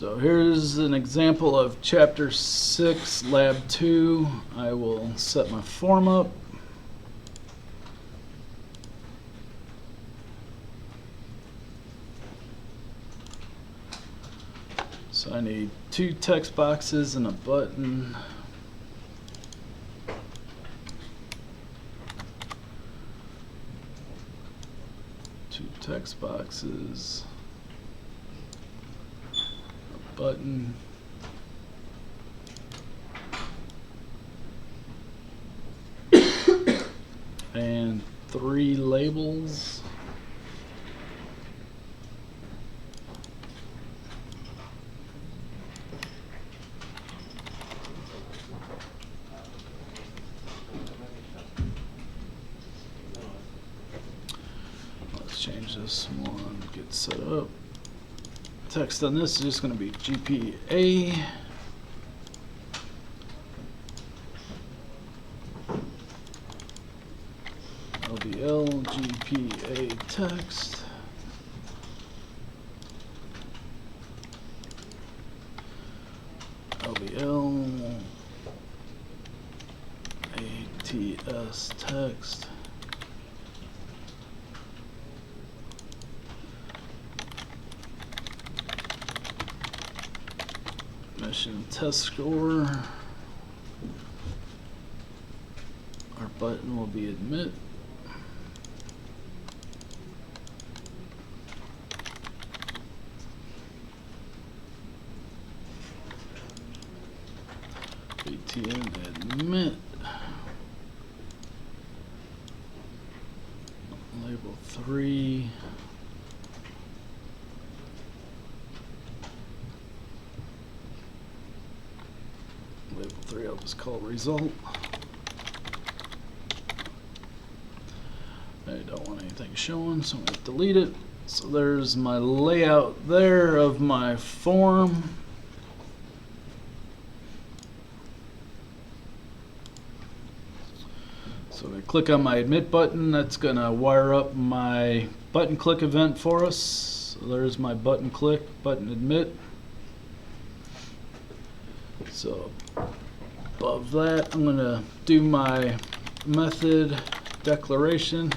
So here's an example of Chapter 6, Lab 2. I will set my form up. So I need 2 text boxes and a button. Two text boxes, a button, and 3 labels. Change this one, get set up. Text on this is just going to be GPA. LDL GPA text. LDL ATS text. Mission test score. Our button will be admit. BTN admit. Label 3. Label 3, I'll just call result. I don't want anything showing, so I'm going to delete it. So there's my layout there of my form. So I click on my admit button, that's going to wire up my button click event for us. So there's my button click, button admit. So above that, I'm going to do my method declaration.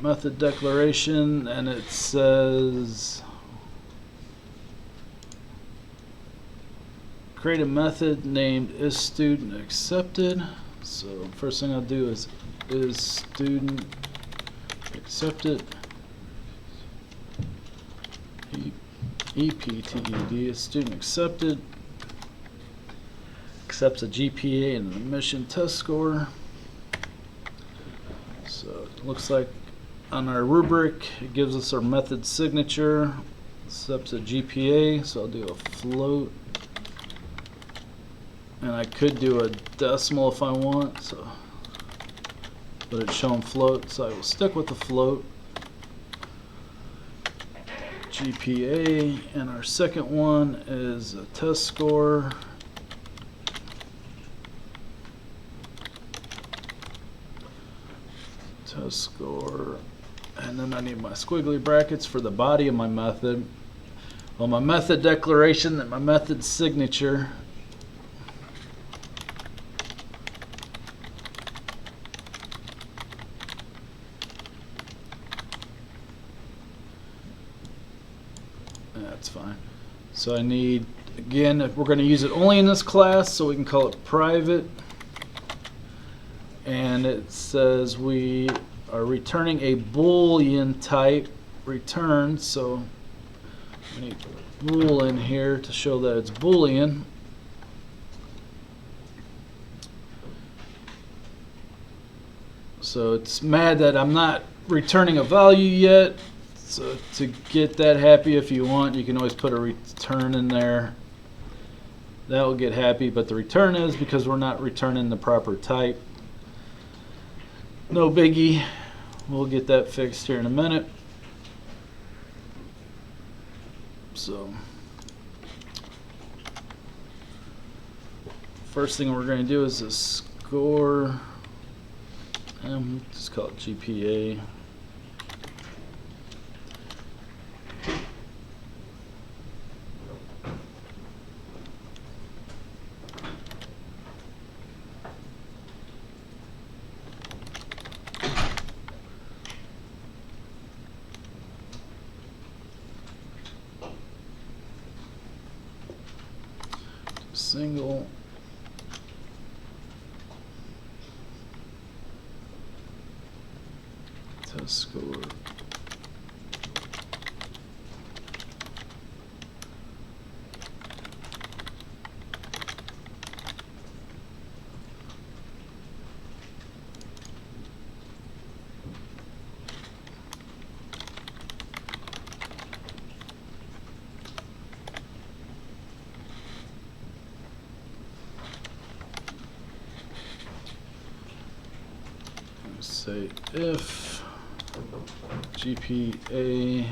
Method declaration, and it says create a method named isStudentAccepted. So first thing I'll do is isStudentAccepted. EPTED is student accepted. Accepts a GPA and an admission test score. So it looks like on our rubric it gives us our method signature. Accepts a GPA, so I'll do a float. And I could do a decimal if I want, so but it's showing float, so I will stick with the float. GPA, and our second one is a test score. Test score, and then I need my squiggly brackets for the body of my method. Well, my method declaration and my method signature. That's fine. So I need, again, if we're going to use it only in this class, so we can call it private. And it says we are returning a Boolean type return, so we need bool in here to show that it's Boolean. So it's mad that I'm not returning a value yet. So to get that happy, if you want, you can always put a return in there. That will get happy, but the return is because we're not returning the proper type. No biggie. We'll get that fixed here in a minute. So first thing we're going to do is a score. Just call it GPA. single test score. Say if GPA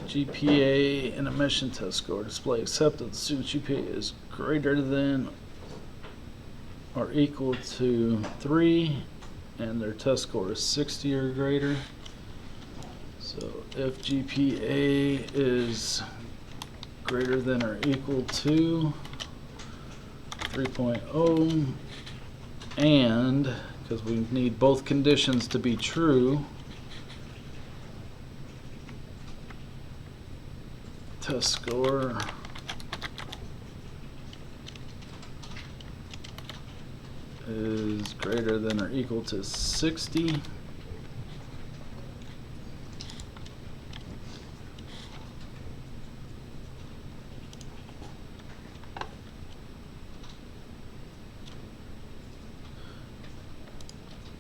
GPA and admission test score display except that the student's GPA is greater than or equal to 3 and their test score is 60 or greater. So if GPA is greater than or equal to 3.0 and, because we need both conditions to be true, test score is greater than or equal to 60.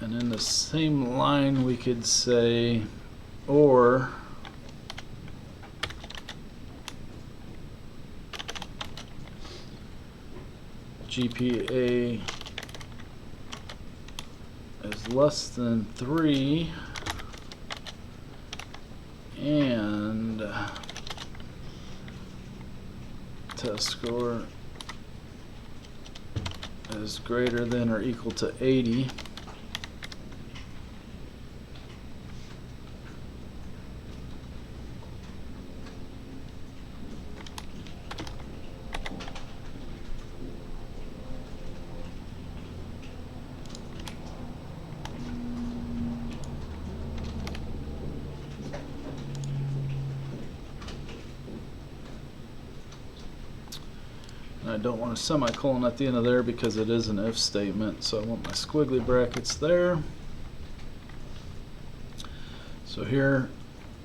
And in the same line we could say or GPA is less than 3 and test score is greater than or equal to 80. I don't want a semicolon at the end of there because it is an if statement, so I want my squiggly brackets there. So here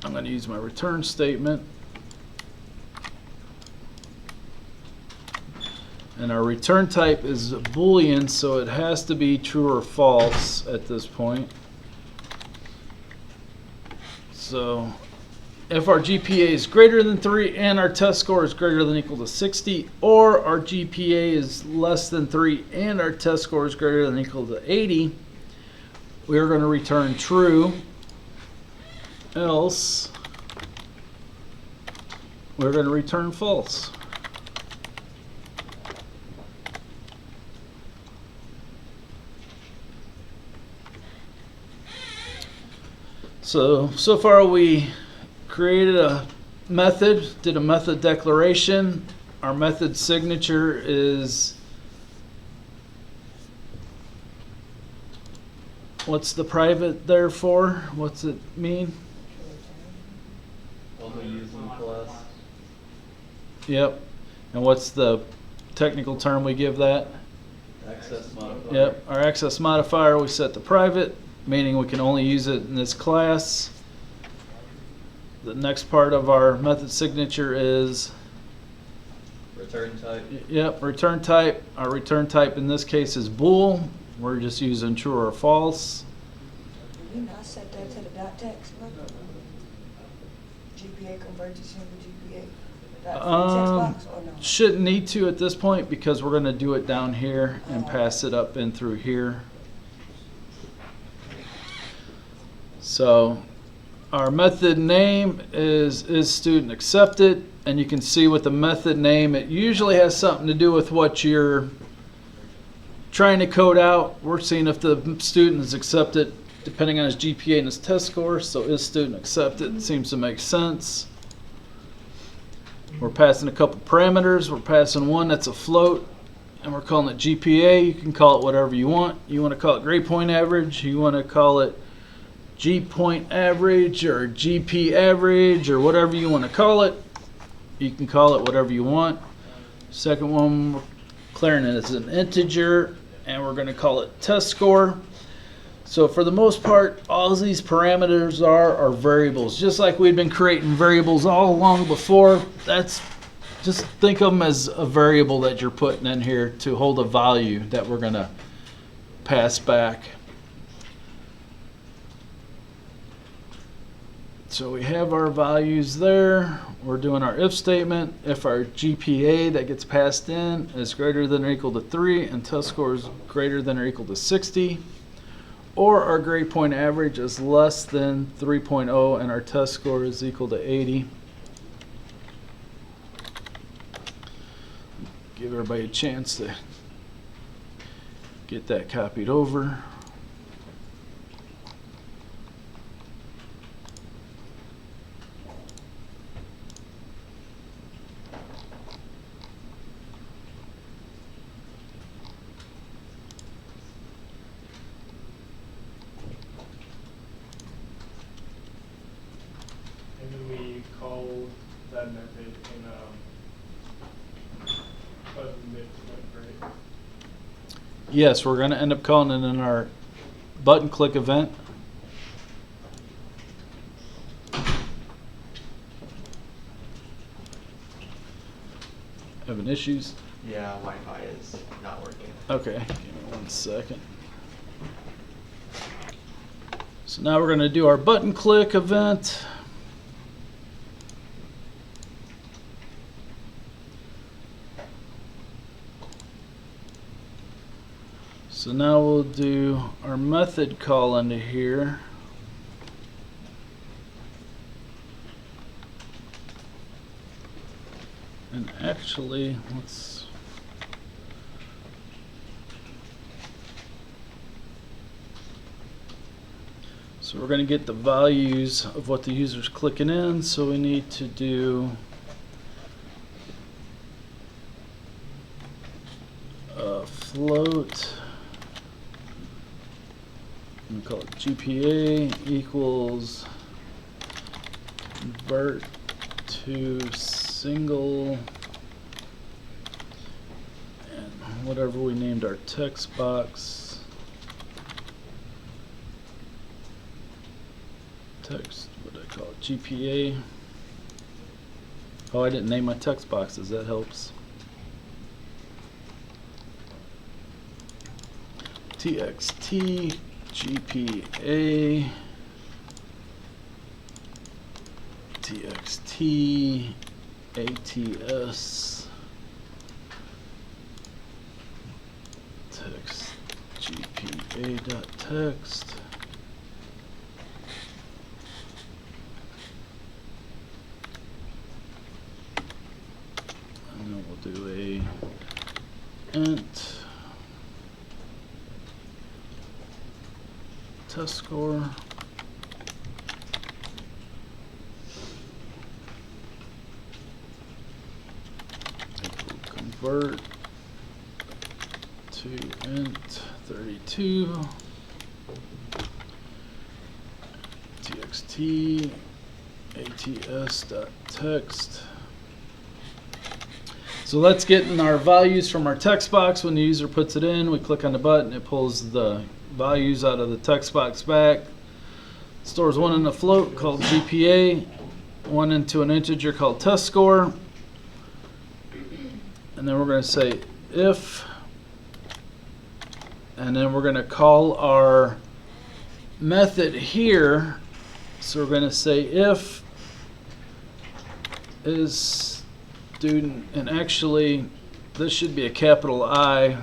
I'm going to use my return statement, and our return type is Boolean, so it has to be true or false at this point. So if our GPA is greater than 3 and our test score is greater than or equal to 60, or our GPA is less than 3 and our test score is greater than or equal to 80, we are going to return true, else we're going to return false. So far we created a method, did a method declaration. Our method signature is, what's the private there for? What's it mean? Only used in class. Yep. And what's the technical term we give that? Access modifier. Yep. Our access modifier we set to private, meaning we can only use it in this class. The next part of our method signature is Return type. Yep, return type. Our return type in this case is bool. We're just using true or false. Did we not set that to the dot text? GPA converges into GPA. That text box or no? Shouldn't need to at this point because we're going to do it down here and pass it up in through here. So our method name is student accepted, and you can see with the method name it usually has something to do with what you're trying to code out. We're seeing if the student is accepted depending on his GPA and his test score, so is student accepted seems to make sense. We're passing a couple parameters. We're passing one that's a float and we're calling it GPA. You can call it whatever you want. You want to call it grade point average, you want to call it G point average or GP average or whatever you want to call it. You can call it whatever you want. Second one, we're declaring it as an integer, and we're going to call it test score. So for the most part, all these parameters are variables. Just like we've been creating variables all along before, just think of them as a variable that you're putting in here to hold a value that we're going to pass back. So we have our values there. We're doing our if statement. If our GPA that gets passed in is greater than or equal to 3 and test score is greater than or equal to 60, or our grade point average is less than 3.0 and our test score is equal to 80. Give everybody a chance to get that copied over. And then we call that method in button midpoint, right? Yes, we're going to end up calling it in our button click event. Having issues? Yeah, Wi-Fi is not working. Okay, give me 1 second. So now we're going to do our button click event. So now we'll do our method call into here. And actually, let's so we're going to get the values of what the user's clicking in, so we need to do a float. We call it GPA equals convert to single and whatever we named our text box. Text, what do I call it? GPA. Oh, I didn't name my text boxes. That helps. TXT GPA TXT ATS text GPA.text. And then we'll do a int test score. Convert to int 32 txt ats.text. So let's get in our values from our text box. When the user puts it in, we click on the button, it pulls the values out of the text box back, stores one in a float called GPA, one into an integer called test score, and then we're going to say if, and then we're going to call our method here. So we're going to say if is student, and actually this should be a capital I.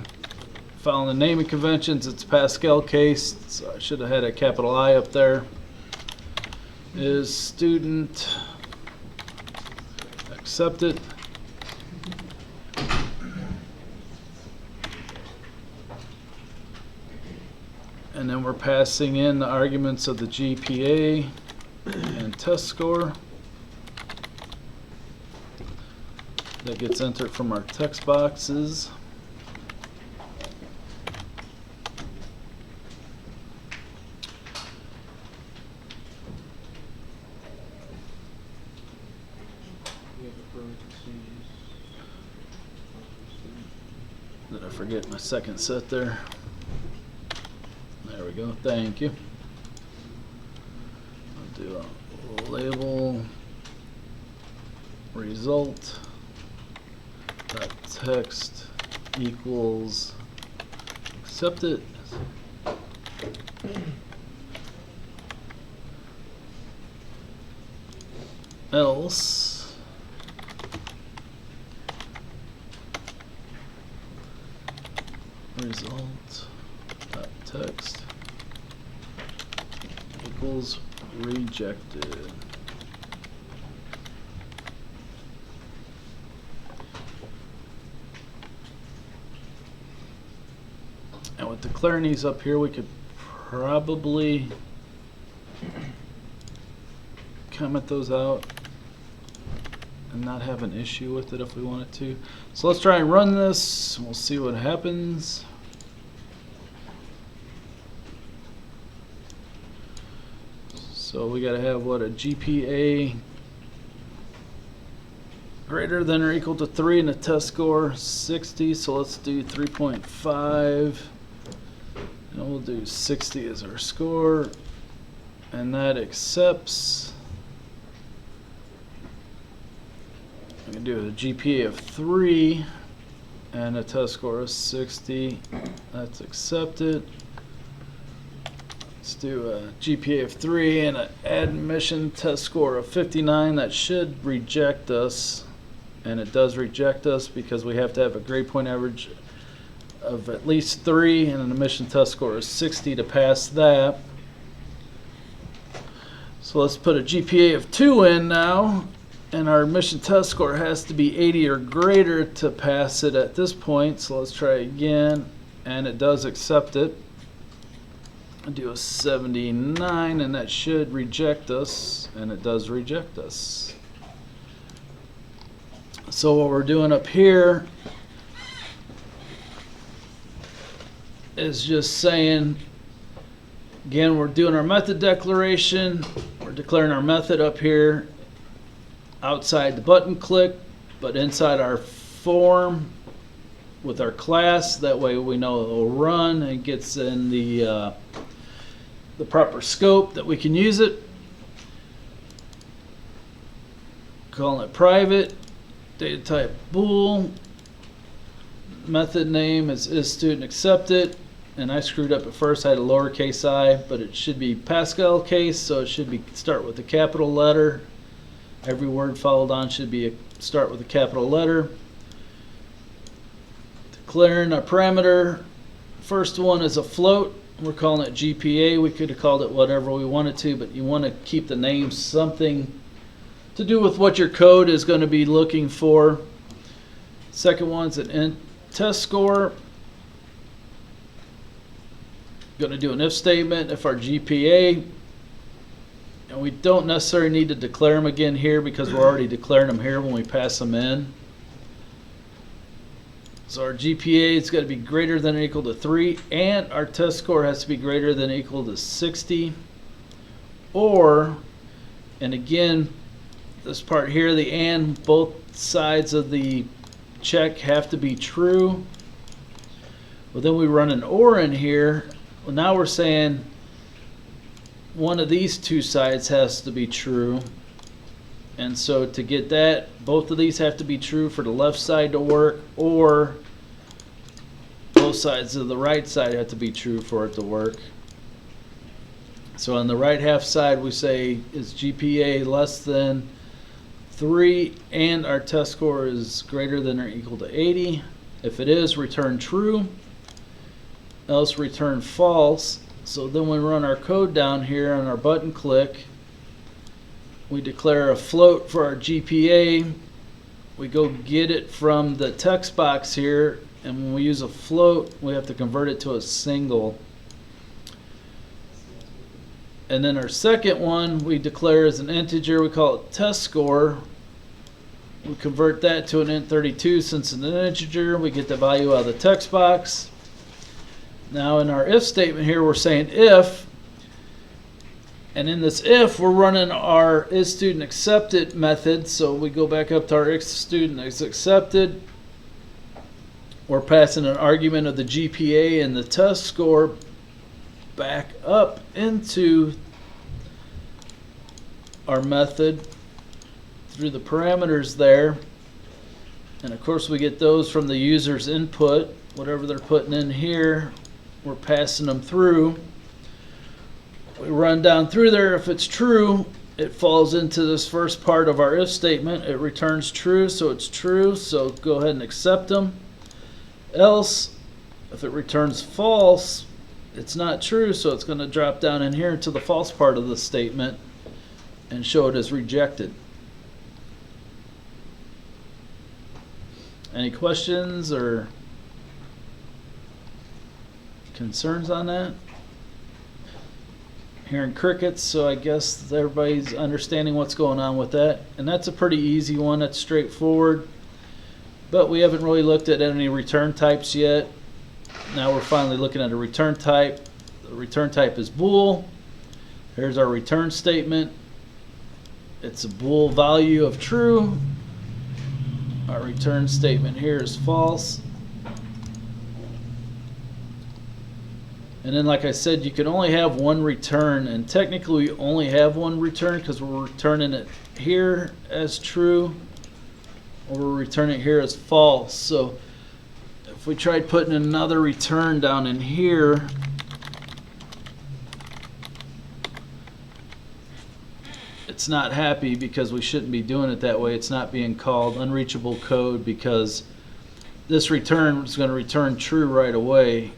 Following the naming conventions, it's Pascal case, so I should have had a capital I up there. Is student accepted? And then we're passing in the arguments of the GPA and test score. That gets entered from our text boxes. Did I forget my second set there? There we go. Thank you. I'll do a label result dot text equals accepted. Else result dot text equals rejected. And with declaring these up here, we could probably comment those out and not have an issue with it if we wanted to. So let's try and run this. We'll see what happens. So we got to have what, a GPA greater than or equal to 3 and a test score 60. So let's do 3.5 and we'll do 60 as our score, and that accepts. We can do a GPA of 3 and a test score of 60. That's accepted. Let's do a GPA of 3 and an admission test score of 59. That should reject us, and it does reject us because we have to have a grade point average of at least 3 and an admission test score of 60 to pass that. So let's put a GPA of 2 in now, and our admission test score has to be 80 or greater to pass it at this point. So let's try again, and it does accept it. I'll do a 79, and that should reject us, and it does reject us. So what we're doing up here is just saying, again, we're doing our method declaration. We're declaring our method up here outside the button click, but inside our form with our class. That way we know it will run and gets in the proper scope that we can use it. Calling it private, data type bool, method name is student accepted, and I screwed up at first. I had a lowercase I, but it should be Pascal case, so it should be start with a capital letter. Every word followed on should be start with a capital letter. Declaring a parameter. First one is a float. We're calling it GPA. We could have called it whatever we wanted to, but you want to keep the name something to do with what your code is going to be looking for. Second one's an int test score. Going to do an if statement if our GPA, and we don't necessarily need to declare them again here because we're already declaring them here when we pass them in. So our GPA is going to be greater than or equal to 3, and our test score has to be greater than or equal to 60. Or, and again, this part here, the and, both sides of the check have to be true. Well, then we run an or in here. Well, now we're saying one of these two sides has to be true. And so to get that, both of these have to be true for the left side to work, or both sides of the right side have to be true for it to work. So on the right half side, we say is GPA less than 3 and our test score is greater than or equal to 80. If it is, return true, else return false. So then we run our code down here on our button click. We declare a float for our GPA. We go get it from the text box here, and when we use a float, we have to convert it to a single. And then our second one we declare as an integer. We call it test score. We convert that to an int32 since it's an integer. We get the value out of the text box. Now in our if statement here, we're saying if And in this if, we're running our is student accepted method. So we go back up to our is student is accepted. We're passing an argument of the GPA and the test score back up into our method through the parameters there. And of course we get those from the user's input. Whatever they're putting in here, we're passing them through. We run down through there. If it's true, it falls into this first part of our if statement. It returns true, so it's true. So go ahead and accept them. Else, if it returns false, it's not true, so it's going to drop down in here to the false part of the statement and show it as rejected. Any questions or concerns on that? Hearing crickets, so I guess everybody's understanding what's going on with that. And that's a pretty easy one, that's straightforward. But we haven't really looked at any return types yet. Now we're finally looking at a return type. The return type is bool. Here's our return statement. It's a bool value of true. Our return statement here is false. And then, like I said, you can only have one return, and technically we only have one return because we're returning it here as true, or we're returning it here as false. So if we tried putting another return down in here, it's not happy because we shouldn't be doing it that way. It's not being called unreachable code because this return is going to return true right away.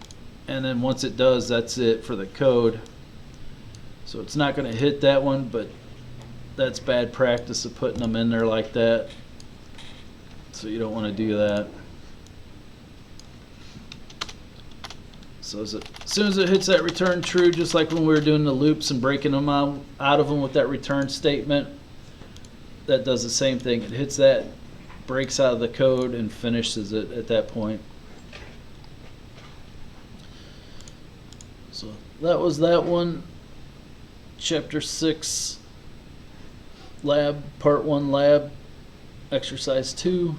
And then once it does, that's it for the code. So it's not going to hit that one, but that's bad practice of putting them in there like that. So you don't want to do that. So as soon as it hits that return true, just like when we were doing the loops and breaking them out of them with that return statement, that does the same thing. It hits that, breaks out of the code, and finishes it at that point. So that was that one. Chapter 6, lab, part 1 lab, exercise 2.